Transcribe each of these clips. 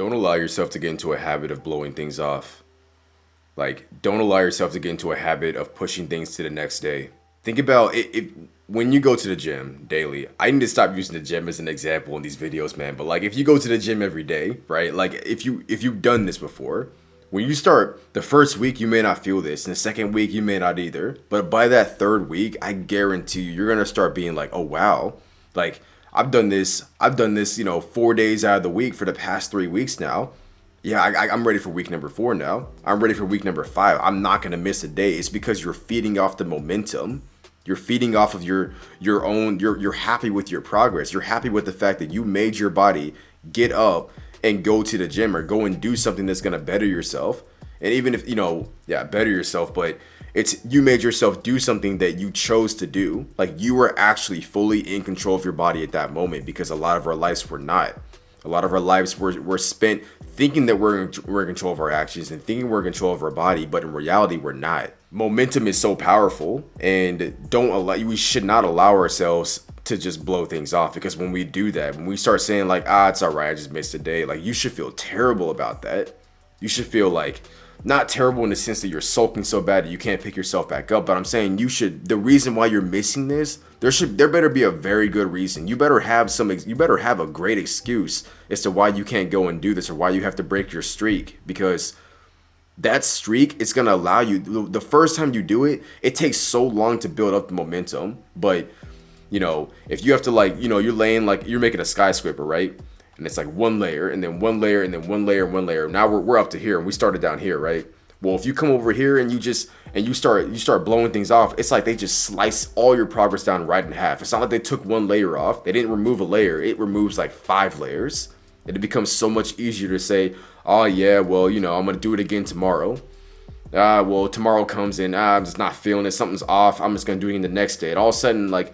Don't allow yourself to get into a habit of blowing things off. Like, don't allow yourself to get into a habit of pushing things to the next day. Think about it, when you go to the gym daily. I need to stop using the gym as an example in these videos, man. But like, if you go to the gym every day, right? Like, if you've done this before, when you start the first week, you may not feel this, and the second week, you may not either. But by that third week, I guarantee you, you're gonna start being like, oh wow, like I've done this, 4 days out of the week for the past 3 weeks now. Yeah, I'm ready for week number 4 now. I'm ready for week number 5. I'm not gonna miss a day. It's because you're feeding off the momentum. You're feeding off of your own. You're happy with your progress. You're happy with the fact that you made your body get up and go to the gym or go and do something that's gonna better yourself. And even if yeah, better yourself, but it's you made yourself do something that you chose to do. Like you were actually fully in control of your body at that moment because a lot of our lives were not. A lot of our lives were spent thinking that we're in control of our actions and thinking we're in control of our body, but in reality, we're not. Momentum is so powerful, and we should not allow ourselves to just blow things off, because when we do that, when we start saying like, it's all right, I just missed a day, like you should feel terrible about that. You should feel like, not terrible in the sense that you're sulking so bad that you can't pick yourself back up, but I'm saying the reason why you're missing this, there better be a very good reason. You better have a great excuse as to why you can't go and do this or why you have to break your streak, because that streak is going to allow you, the first time you do it, it takes so long to build up the momentum. But if you have to, like, you're laying, like, you're making a skyscraper, right? And it's like one layer and then one layer and then one layer and one layer. Now we're up to here and we started down here, right? Well, if you come over here and you start blowing things off, it's like they just slice all your progress down right in half. It's not like they took one layer off. They didn't remove a layer. It removes like 5 layers. And it becomes so much easier to say, oh yeah, well, I'm gonna do it again tomorrow. Well, tomorrow comes in, I'm just not feeling it, something's off, I'm just gonna do it in the next day. And all of a sudden, like,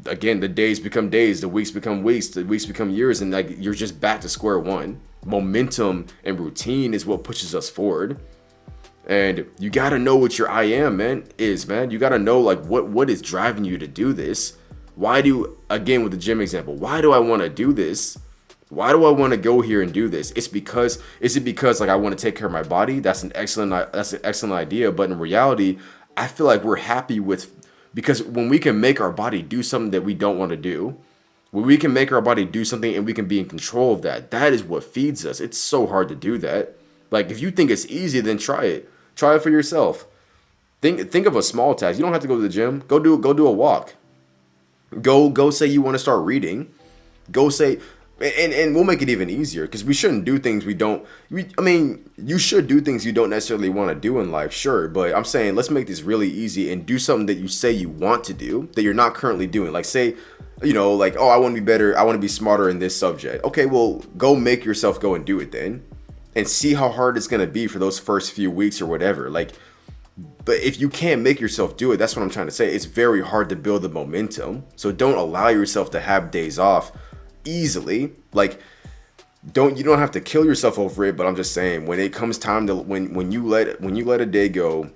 again, the days become days, the weeks become weeks, the weeks become years, and like you're just back to square one. Momentum and routine is what pushes us forward. And you gotta know what your I am, man. You gotta know like what is driving you to do this. Again with the gym example, why do I want to do this? Why do I want to go here and do this? Is it because like I want to take care of my body? That's an excellent idea. But in reality, I feel like we're happy because when we can make our body do something that we don't want to do, when we can make our body do something and we can be in control of that, that is what feeds us. It's so hard to do that. Like if you think it's easy, then try it. Try it for yourself. Think of a small task. You don't have to go to the gym. Go do a walk. Go say you want to start reading. Go say. And we'll make it even easier, because we shouldn't do things you should do things you don't necessarily want to do in life, sure. But I'm saying let's make this really easy and do something that you say you want to do that you're not currently doing. Like say, like, oh, I want to be better. I want to be smarter in this subject. Okay, well, go make yourself go and do it then, and see how hard it's going to be for those first few weeks or whatever. Like, but if you can't make yourself do it, that's what I'm trying to say. It's very hard to build the momentum. So don't allow yourself to have days off easily. Like you don't have to kill yourself over it, but I'm just saying when it comes time to when you let a day go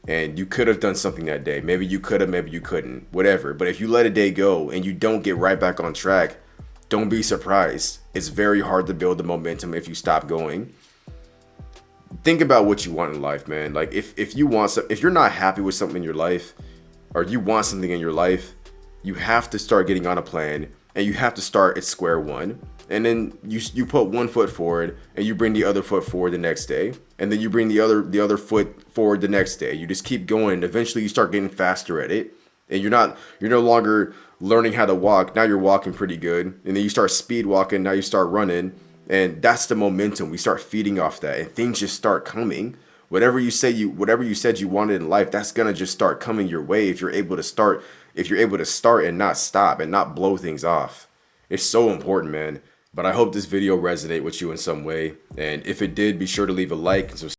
and you could have done something that day, maybe you could have, maybe you couldn't, whatever, but if you let a day go and you don't get right back on track, don't be surprised. It's very hard to build the momentum if you stop going. Think about what you want in life, man. Like if you're not happy with something in your life, or you want something in your life, you have to start getting on a plan. And you have to start at square one. And then you put one foot forward and you bring the other foot forward the next day. And then you bring the other foot forward the next day. You just keep going. And eventually you start getting faster at it. And you're no longer learning how to walk. Now you're walking pretty good. And then you start speed walking. Now you start running. And that's the momentum. We start feeding off that. And things just start coming. Whatever you said you wanted in life, that's gonna just start coming your way if you're able to start and not stop and not blow things off. It's so important, man. But I hope this video resonated with you in some way. And if it did, be sure to leave a like and subscribe.